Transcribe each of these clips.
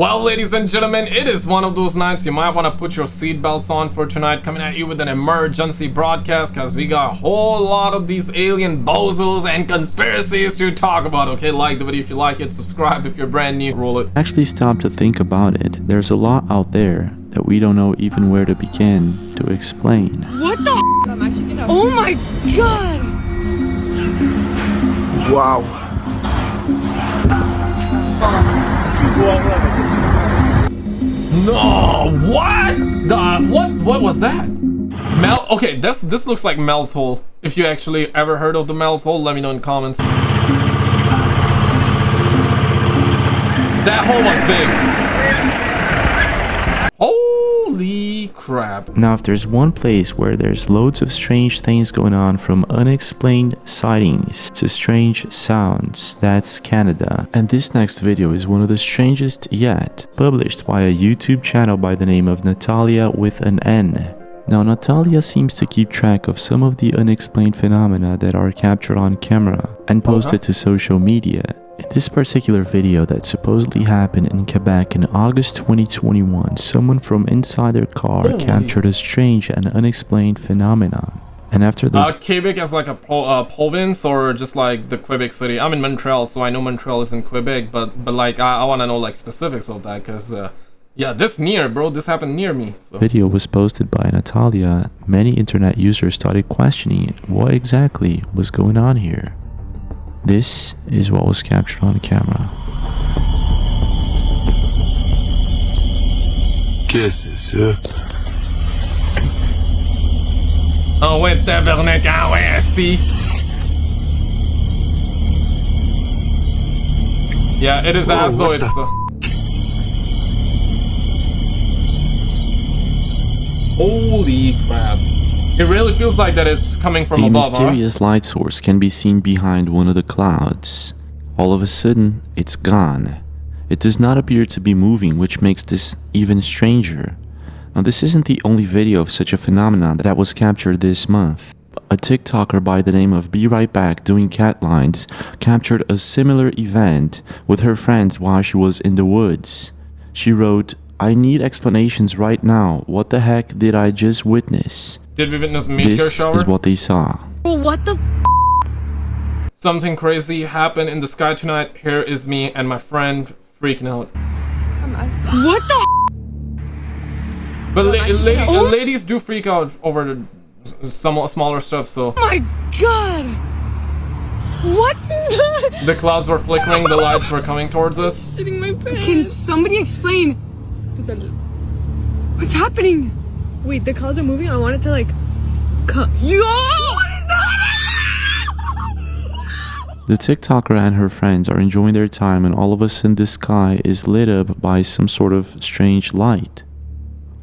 Well, ladies and gentlemen, it is one of those nights you might want to put your seatbelts on for tonight, coming at you with an emergency broadcast, because we got a whole lot of these alien bozos and conspiracies to talk about, okay? Like the video if you like it, subscribe if you're brand new, roll it. Actually stop to think about it. There's a lot out there that we don't know even where to begin to explain. What the Oh my god! Wow. No, what was that? Mel, okay, this looks like Mel's hole. If you actually ever heard of the Mel's hole, let me know in the comments. That hole was big. Holy crap. Now, if there's one place where there's loads of strange things going on, from unexplained sightings to strange sounds, that's Canada. And this next video is one of the strangest yet, published by a YouTube channel by the name of Natalia with an N. Now, Natalia seems to keep track of some of the unexplained phenomena that are captured on camera and posted to social media. In this particular video that supposedly happened in Quebec in August 2021, someone from inside their car captured a strange and unexplained phenomenon. And after the Quebec as like a province, or just like the Quebec city? I'm in Montreal, so I know Montreal is in Quebec, but like I want to know like specifics of that, because yeah, this near, bro, this happened near me. So. Video was posted by Natalia. Many internet users started questioning what exactly was going on here. This is what was captured on camera. Qu'est-ce que c'est ça? Oh ouais, tabarnak, ah ouais, asti. Yeah, it is as though it's... Holy crap. It really feels like that it's coming from above, A mysterious light source can be seen behind one of the clouds. All of a sudden, it's gone. It does not appear to be moving, which makes this even stranger. Now, this isn't the only video of such a phenomenon that was captured this month. A TikToker by the name of Be Right Back Doing Cat Lines captured a similar event with her friends while she was in the woods. She wrote, "I need explanations right now. What the heck did I just witness?" Did we witness meteor shower? This is what they saw. What the Something crazy happened in the sky tonight. Here is me and my friend freaking out. What the But ladies do freak out over some smaller stuff, so... Oh my god! What The clouds were flickering, the lights were coming towards us. Can somebody explain what's happening? Wait, the clouds are moving. I want it to like come. Yo! What is that? The TikToker and her friends are enjoying their time, and all of a sudden the sky is lit up by some sort of strange light.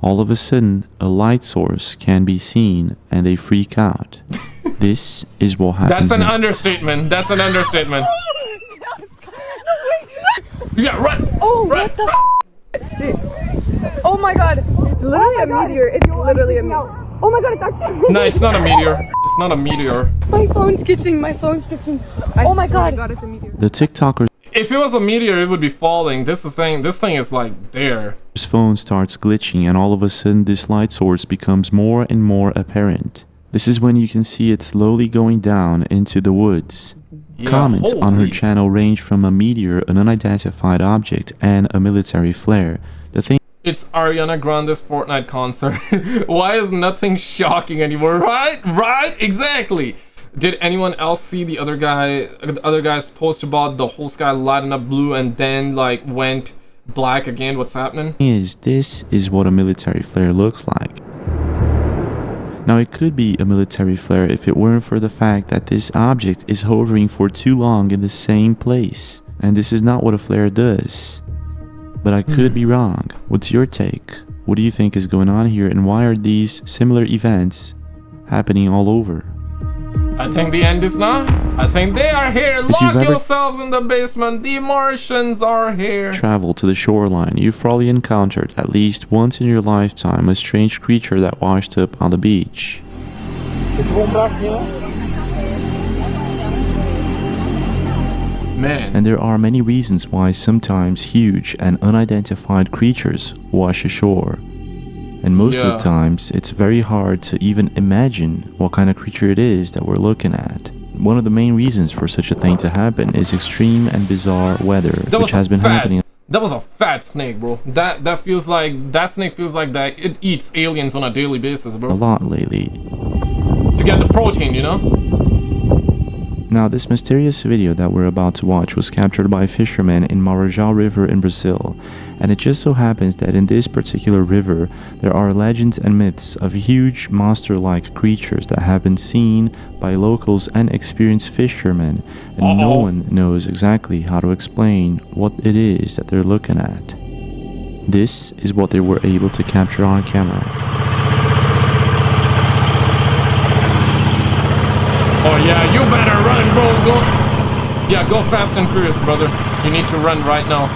All of a sudden, a light source can be seen, and they freak out. This is what happens. That's an next. understatement. That's an understatement. Yeah, run! Oh, run, what the? Oh my god! It's literally a meteor. It's literally a meteor. Oh my god! It's actually. No, it's not a meteor. It's not a meteor. My phone's glitching. My phone's glitching. Oh my god! It's a meteor. The TikToker's If it was a meteor, it would be falling. This thing is like there. phone starts glitching, and all of a sudden this light source becomes more and more apparent. This is when you can see it slowly going down into the woods. Yeah, Comments on her holy. channel range from a meteor, an unidentified object, and a military flare. The thing It's Ariana Grande's Fortnite concert. Why is nothing shocking anymore? Right, exactly. Did anyone else see the other guy's post about the whole sky lighting up blue and then like went black again? What's happening? this is what a military flare looks like. Now, it could be a military flare if it weren't for the fact that this object is hovering for too long in the same place. And this is not what a flare does. But I could be wrong. What's your take? What do you think is going on here, and why are these similar events happening all over? I think the end is not. I think they are here. Lock yourselves in the basement. The Martians are here. Travel to the shoreline. You've probably encountered at least once in your lifetime a strange creature that washed up on the beach. Man. And there are many reasons why sometimes huge and unidentified creatures wash ashore. And most of the times, it's very hard to even imagine what kind of creature it is that we're looking at. One of the main reasons for such a thing to happen is extreme and bizarre weather, which has been happening. That was a fat snake, bro. That snake feels like that it eats aliens on a daily basis, bro. A lot lately. To get the protein, you know? Now, this mysterious video that we're about to watch was captured by fishermen in Marajó River in Brazil, and it just so happens that in this particular river, there are legends and myths of huge monster-like creatures that have been seen by locals and experienced fishermen, and no one knows exactly how to explain what it is that they're looking at. This is what they were able to capture on camera. Oh yeah, you better run, bro. Go fast and furious, brother. You need to run right now.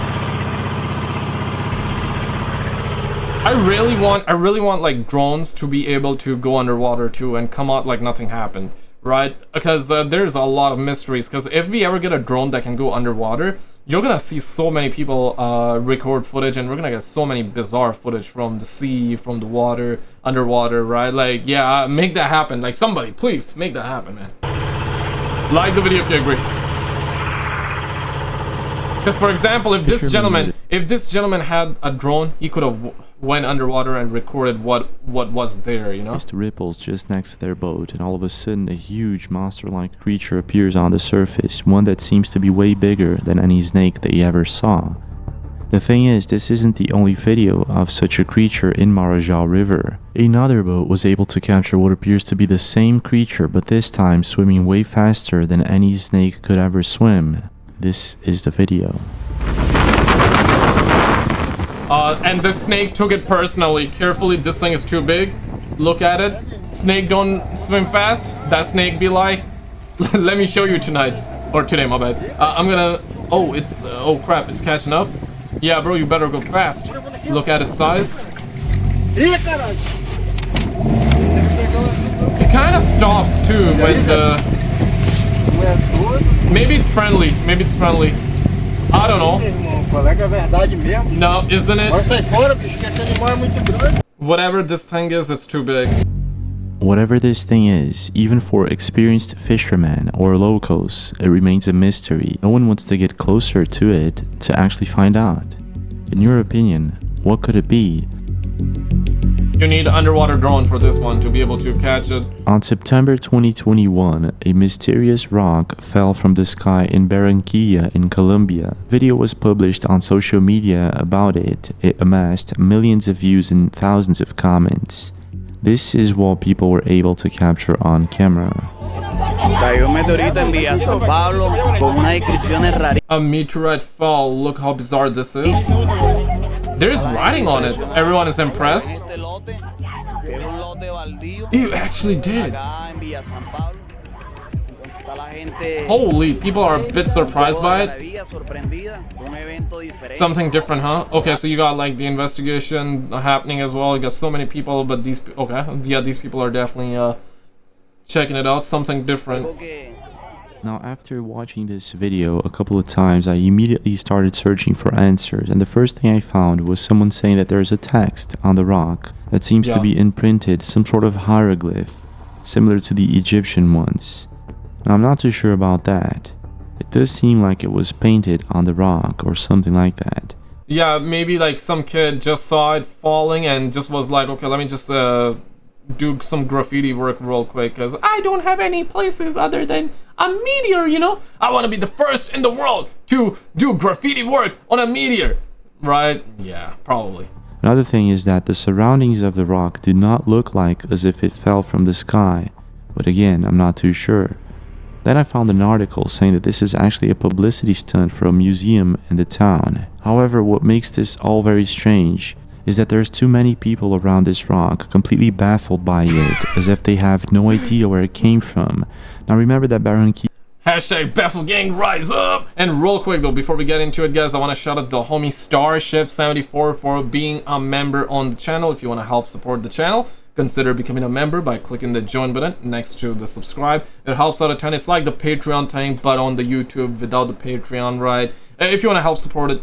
I really want like drones to be able to go underwater too and come out like nothing happened, right? Because there's a lot of mysteries. Because if we ever get a drone that can go underwater, you're gonna see so many people record footage, and we're gonna get so many bizarre footage from the sea, from the water, underwater, right? Like, yeah, make that happen. Like, somebody, please make that happen, man. Like the video if you agree. Because, for example, if this gentleman had a drone, he could have went underwater and recorded what was there, you know? Just ripples just next to their boat, and all of a sudden a huge monster-like creature appears on the surface, one that seems to be way bigger than any snake they ever saw. The thing is, this isn't the only video of such a creature in Marajó River. Another boat was able to capture what appears to be the same creature, but this time swimming way faster than any snake could ever swim. This is the video. And the snake took it personally. Carefully, this thing is too big. Look at it. Snake don't swim fast. That snake be like, let me show you tonight. Or today, my bad. I'm gonna... Oh, it's... oh crap, it's catching up. Yeah, bro, you better go fast. Look at its size. It kind of stops too when the... Maybe it's friendly. Maybe it's friendly. I don't know. No, isn't it? Whatever this thing is, it's too big. Whatever this thing is, even for experienced fishermen or locals, it remains a mystery. No one wants to get closer to it to actually find out. In your opinion, what could it be? You need an underwater drone for this one to be able to catch it. On September 2021, a mysterious rock fell from the sky in Barranquilla in Colombia. Video was published on social media about it. It amassed millions of views and thousands of comments. This is what people were able to capture on camera. A meteorite fell. Look how bizarre this is. There's writing on it. Everyone is impressed. You actually did. Holy, people are a bit surprised by it. Something different, huh? Okay, so you got like the investigation happening as well. You got so many people, but these... Okay, yeah, these people are definitely checking it out. Something different. Now, after watching this video a couple of times, I immediately started searching for answers, and the first thing I found was someone saying that there's a text on the rock that seems to be imprinted, some sort of hieroglyph, similar to the Egyptian ones. Now, I'm not too sure about that. It does seem like it was painted on the rock or something like that. Yeah, maybe like some kid just saw it falling and just was like, okay, let me just do some graffiti work real quick, because I don't have any places other than a meteor, you know? I want to be the first in the world to do graffiti work on a meteor, right? Yeah, probably. Another thing is that the surroundings of the rock did not look like as if it fell from the sky, but again, I'm not too sure. Then I found an article saying that this is actually a publicity stunt for a museum in the town. However, what makes this all very strange is that there's too many people around this rock completely baffled by it, as if they have no idea where it came from. Now remember that Barranquilla... Hashtag Baffle Gang rise up. And real quick though, before we get into it, guys, I want to shout out the homie Starship74 for being a member on the channel. If you want to help support the channel, consider becoming a member by clicking the join button next to the subscribe. It helps out a ton. It's like the Patreon thing, but on the YouTube without the Patreon, right? If you want to help support it,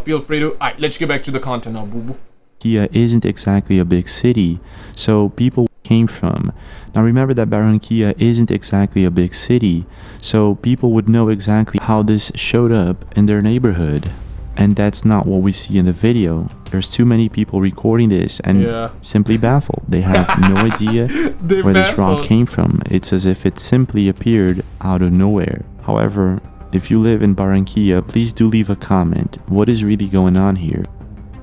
feel free to. Alright, let's get back to the content now, boo boo. Barranquilla isn't exactly a big city, so people came from. Now remember that Barranquilla isn't exactly a big city, so people would know exactly how this showed up in their neighborhood. And that's not what we see in the video. There's too many people recording this and simply baffled. They have no idea where this rock came from. It's as if it simply appeared out of nowhere. However, if you live in Barranquilla, please do leave a comment. What is really going on here?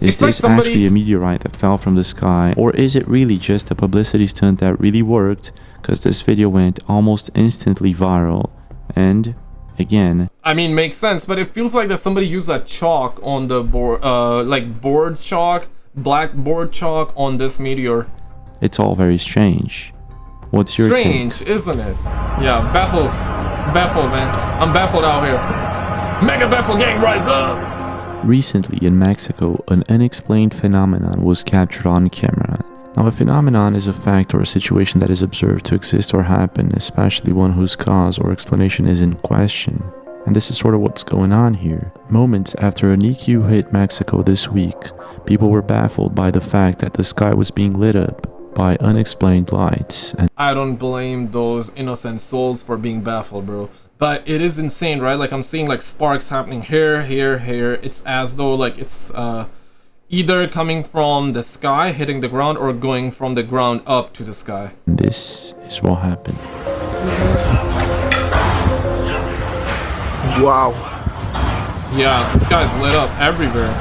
Is this actually a meteorite that fell from the sky, or is it really just a publicity stunt that really worked? Because this video went almost instantly viral. And again, I mean, makes sense, but it feels like that somebody used a chalk on the board, like board chalk, blackboard chalk on this meteor. It's all very strange. What's your strange, take? Isn't it? Yeah, baffled, man. I'm baffled out here. Mega Baffle Gang, rise up! Recently in Mexico, an unexplained phenomenon was captured on camera. Now, a phenomenon is a fact or a situation that is observed to exist or happen, especially one whose cause or explanation is in question. And this is sort of what's going on here. Moments after a NICU hit Mexico this week, people were baffled by the fact that the sky was being lit up by unexplained lights. And I don't blame those innocent souls for being baffled, bro. But it is insane, right? Like, I'm seeing like sparks happening here, here, here. It's as though like it's either coming from the sky, hitting the ground, or going from the ground up to the sky. This is what happened. Wow. Yeah, the sky's lit up everywhere.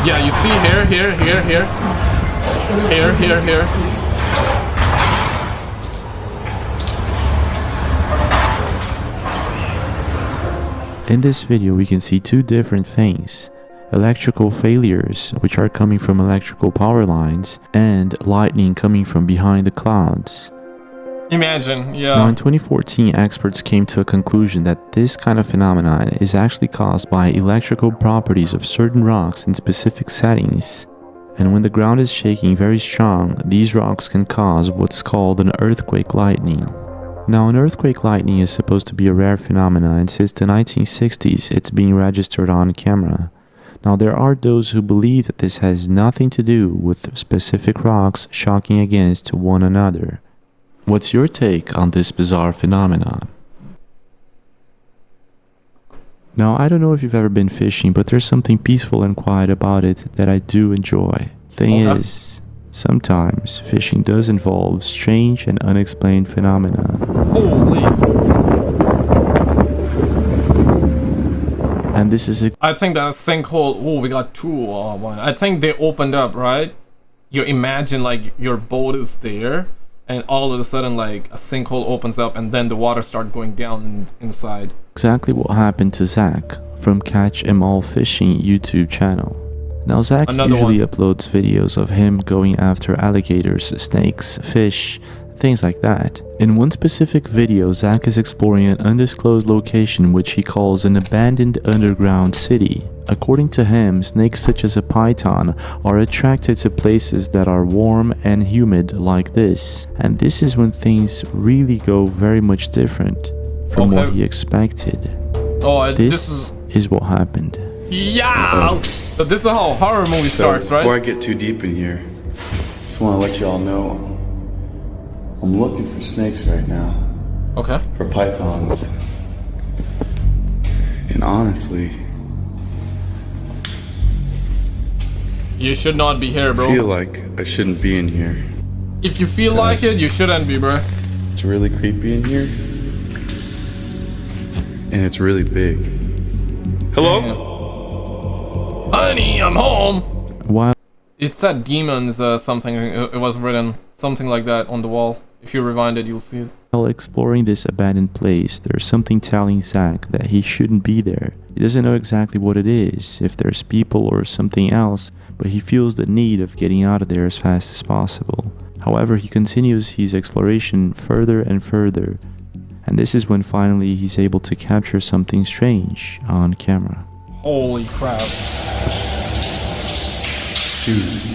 Yeah, you see here, here, here, here. Here, here, here. In this video, we can see two different things. Electrical failures, which are coming from electrical power lines, and lightning coming from behind the clouds. Imagine, yeah. Now in 2014, experts came to a conclusion that this kind of phenomenon is actually caused by electrical properties of certain rocks in specific settings. And when the ground is shaking very strong, these rocks can cause what's called an earthquake lightning. Now, an earthquake lightning is supposed to be a rare phenomenon, and since the 1960s, it's being registered on camera. Now, there are those who believe that this has nothing to do with specific rocks shocking against one another. What's your take on this bizarre phenomenon? Now, I don't know if you've ever been fishing, but there's something peaceful and quiet about it that I do enjoy. Thing is, sometimes fishing does involve strange and unexplained phenomena. Holy. And this is I think that sinkhole. Oh, we got two. One. I think they opened up, right? You imagine like your boat is there, and all of a sudden like a sinkhole opens up, and then the water starts going down inside. exactly what happened to Zach from Catch 'Em All Fishing YouTube channel. Now, Zach usually uploads videos of him going after alligators, snakes, fish, things like that. In one specific video, Zach is exploring an undisclosed location which he calls an abandoned underground city. According to him, snakes such as a python are attracted to places that are warm and humid like this. And this is when things really go very much different from what he expected. Oh, this is what happened. Yeah! So this is how a horror movie starts, right? Before I get too deep in here, just want to let y'all know I'm looking for snakes right now. Okay. For pythons. And honestly, you should not be here, bro. I feel like I shouldn't be in here. If you feel like it, you shouldn't be, bro. It's really creepy in here. And it's really big. Hello? Honey, I'm home. While It said demons something. It was written something like that on the wall. If you rewind it, you'll see it. While exploring this abandoned place, there's something telling Zach that he shouldn't be there. He doesn't know exactly what it is, if there's people or something else, but he feels the need of getting out of there as fast as possible. However, he continues his exploration further and further, And this is when finally he's able to capture something strange on camera. Holy crap. Dude.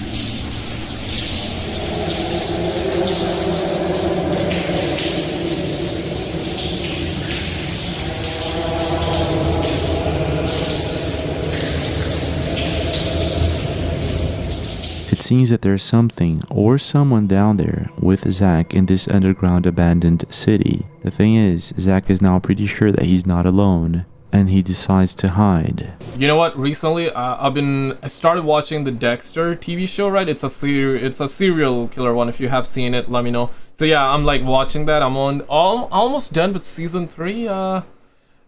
It seems that there's something or someone down there with Zach in this underground abandoned city. The thing is, Zach is now pretty sure that he's not alone, and he decides to hide. You know what? Recently, I started watching the Dexter TV show, right? It's a serial killer one. If you have seen it, let me know. So yeah, I'm like watching that. I'm almost done with season 3.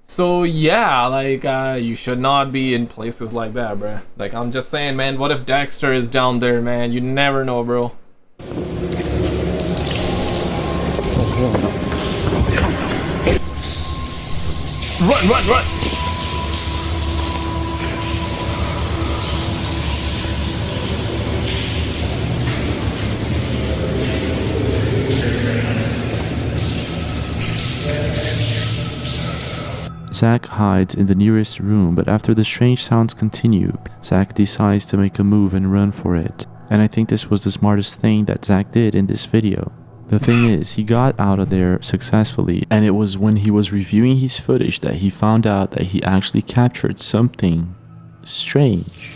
So yeah, like you should not be in places like that, bruh. Like I'm just saying, man. What if Dexter is down there, man? You never know, bro. Run, run, run! Zach hides in the nearest room, but after the strange sounds continue, Zach decides to make a move and run for it. And I think this was the smartest thing that Zach did in this video. The thing is, he got out of there successfully, and it was when he was reviewing his footage that he found out that he actually captured something strange.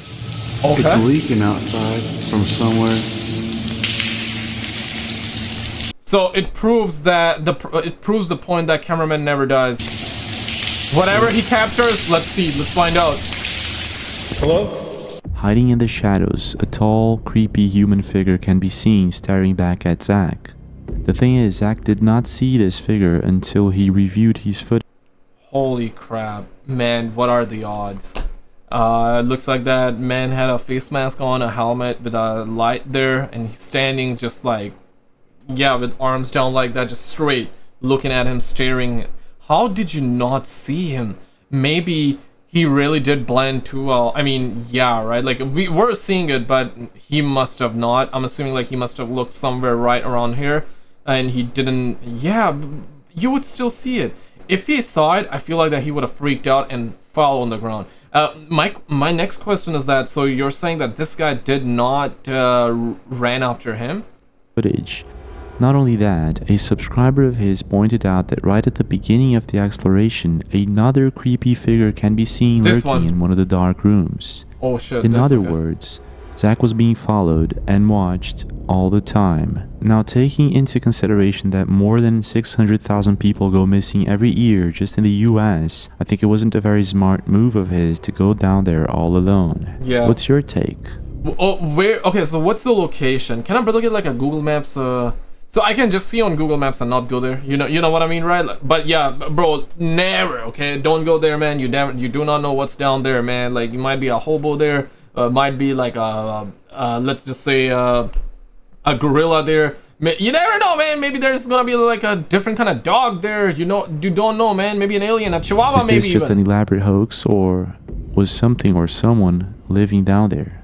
Okay. It's leaking outside from somewhere. So it proves that it proves the point that cameraman never dies. Whatever he captures, let's see, let's find out. Hello? Hiding in the shadows, a tall, creepy human figure can be seen staring back at Zach. The thing is, Zach did not see this figure until he reviewed his footage. Holy crap, man, what are the odds? Looks like that man had a face mask on, a helmet with a light there, and he's standing just like, yeah, with arms down like that, just straight, looking at him, staring. How did you not see him? Maybe he really did blend too well. I mean, yeah, right? Like, we were seeing it, but he must have not. I'm assuming, like, he must have looked somewhere right around here, and he didn't. Yeah, you would still see it. If he saw it, I feel like that he would have freaked out and fell on the ground. My next question is that, so you're saying that this guy did not ran after him? Footage. Not only that, a subscriber of his pointed out that right at the beginning of the exploration, another creepy figure can be seen lurking in one of the dark rooms. Oh shit. In other words, Zach was being followed and watched all the time. Now, taking into consideration that more than 600,000 people go missing every year just in the US, I think it wasn't a very smart move of his to go down there all alone. Yeah. What's your take? Oh, where? Okay, so what's the location? Can I look at like a Google Maps? So I can just see on Google Maps and not go there. You know what I mean, right? Like, but yeah, bro, never. Okay, don't go there, man. You do not know what's down there, man. Like, you might be a hobo there. Might be like a let's just say a gorilla there. You never know, man. Maybe there's gonna be like a different kind of dog there. You don't know, man. Maybe an alien, a chihuahua, maybe. Is this just an elaborate hoax, or was something or someone living down there?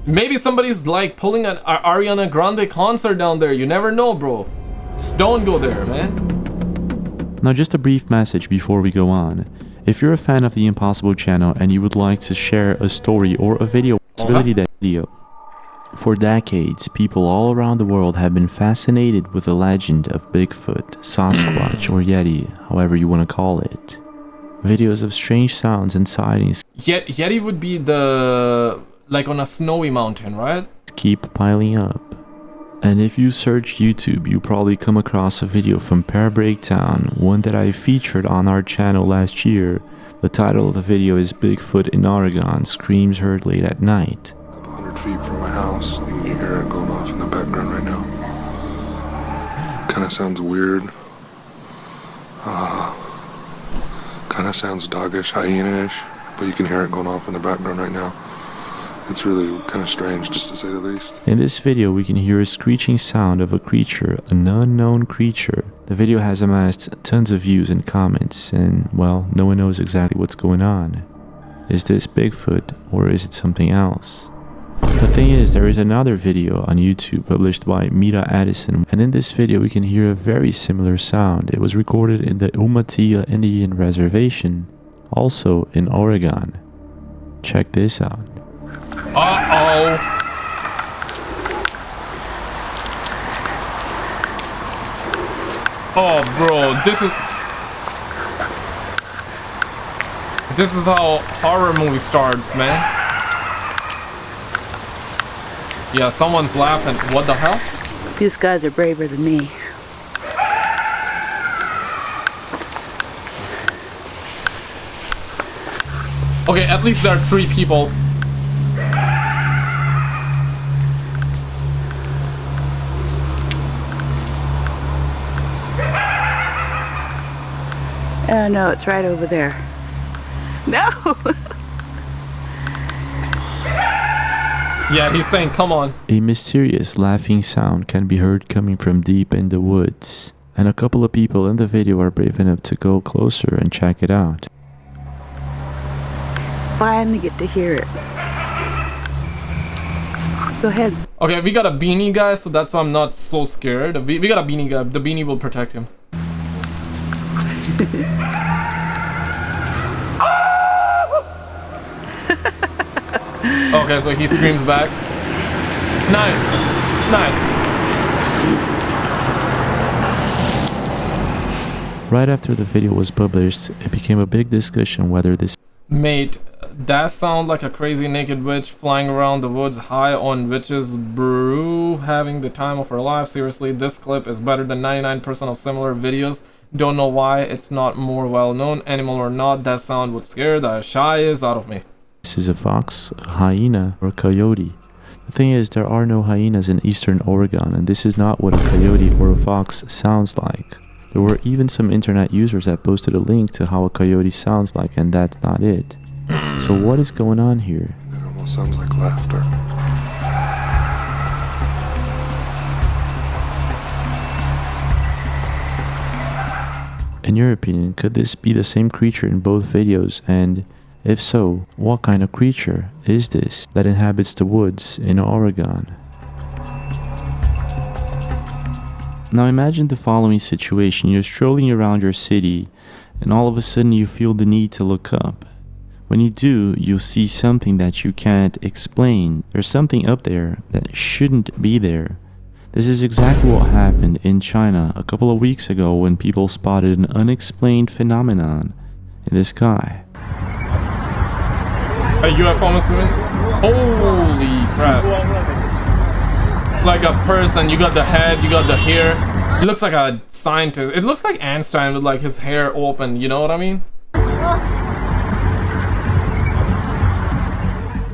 Maybe somebody's like pulling an Ariana Grande concert down there. You never know, bro. Just don't go there, man. Now, just a brief message before we go on. If you're a fan of the Impossible channel and you would like to share a story or a video, For decades, people all around the world have been fascinated with the legend of Bigfoot, Sasquatch, or Yeti, however you want to call it. Videos of strange sounds and sightings. Yeti would be the... like on a snowy mountain, right? Keep piling up. And if you search YouTube, you probably come across a video from Pear Breakdown, one that I featured on our channel last year. The title of the video is Bigfoot in Oregon, Screams Heard Late at Night. A couple 100 feet from my house, you can hear it going off in the background right now. Kind of sounds weird. Kind of sounds doggish, hyena-ish, but you can hear it going off in the background right now. It's really kind of strange, just to say the least. In this video, we can hear a screeching sound of a creature, an unknown creature. The video has amassed tons of views and comments, and, well, no one knows exactly what's going on. Is this Bigfoot, or is it something else? The thing is, there is another video on YouTube published by Mira Addison, and in this video we can hear a very similar sound. It was recorded in the Umatilla Indian Reservation, also in Oregon. Check this out. Uh-oh. Oh, bro, this is how horror movie starts, man. Yeah, someone's laughing. What the hell? These guys are braver than me. Okay, at least there are 3 people. Oh no, it's right over there. No! Yeah, he's saying, come on. A mysterious laughing sound can be heard coming from deep in the woods, and a couple of people in the video are brave enough to go closer and check it out. Finally get to hear it. Go ahead. Okay, we got a beanie guy, so that's why I'm not so scared. We got a beanie guy. The beanie will protect him. Okay, so he screams back. Nice. Nice. Right after the video was published, it became a big discussion whether this Mate, that sounds like a crazy naked witch flying around the woods high on witch's brew, having the time of her life. Seriously, this clip is better than 99% of similar videos. Don't know why it's not more well known. Animal or not, that sound would scare the shies out of me. is a fox, a hyena, or a coyote. The thing is, there are no hyenas in eastern Oregon, and this is not what a coyote or a fox sounds like. There were even some internet users that posted a link to how a coyote sounds like, and that's not it. So what is going on here? It almost sounds like laughter. In your opinion, could this be the same creature in both videos, and if so, what kind of creature is this that inhabits the woods in Oregon? Now imagine the following situation. You're strolling around your city and all of a sudden you feel the need to look up. When you do, you'll see something that you can't explain. There's something up there that shouldn't be there. This is exactly what happened in China a couple of weeks ago when people spotted an unexplained phenomenon in the sky. A UFO movement? Holy crap. It's like a person, you got the head, you got the hair. It looks like a scientist. It looks like Einstein with like his hair open, you know what I mean?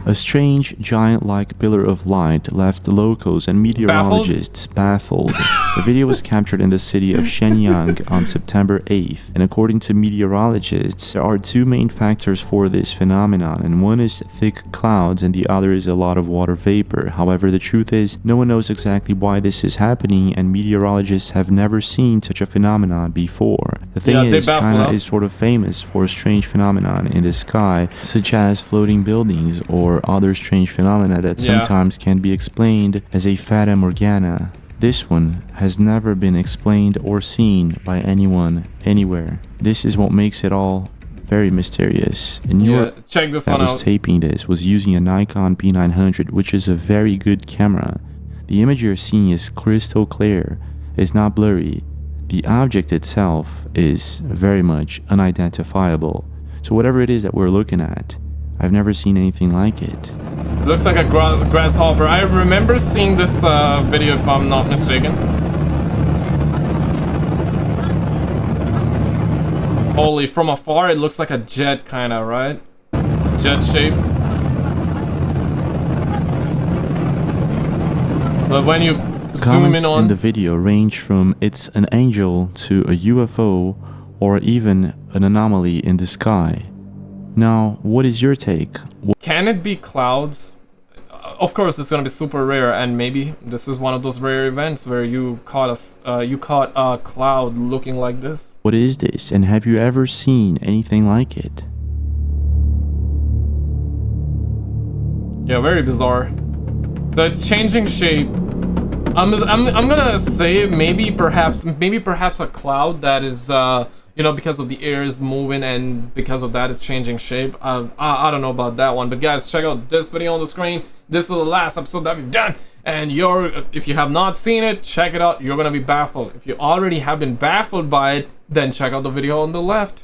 A strange, giant-like pillar of light left the locals and meteorologists baffled. The video was captured in the city of Shenyang on September 8th, and according to meteorologists, there are two main factors for this phenomenon, and one is thick clouds and the other is a lot of water vapor. However, the truth is, no one knows exactly why this is happening, and meteorologists have never seen such a phenomenon before. The thing is, China is sort of famous for a strange phenomenon in the sky, such as floating buildings or other strange phenomena that sometimes can be explained as a fata morgana. This one has never been explained or seen by anyone anywhere. This is what makes it all very mysterious. And check this one out. That was taping this was using a Nikon P900, which is a very good camera. The image you're seeing is crystal clear. It's not blurry. The object itself is very much unidentifiable. So whatever it is that we're looking at, I've never seen anything like it. It looks like a grasshopper. I remember seeing this video, if I'm not mistaken. Holy, from afar it looks like a jet kinda, right? Jet shape. But when you zoom in on... in the video range from it's an angel to a UFO or even an anomaly in the sky. Now, what is your take? Can it be clouds? Of course, it's gonna be super rare, and maybe this is one of those rare events where you caught a cloud looking like this. What is this, and have you ever seen anything like it? Yeah, very bizarre. So it's changing shape. I'm gonna say maybe perhaps a cloud that is you know, because of the air is moving and because of that it's changing shape. I don't know about that one, but guys, check out this video on the screen. This is the last episode that we've done, and if you have not seen it, check it out. You're gonna be baffled. If you already have been baffled by it, then check out the video on the left.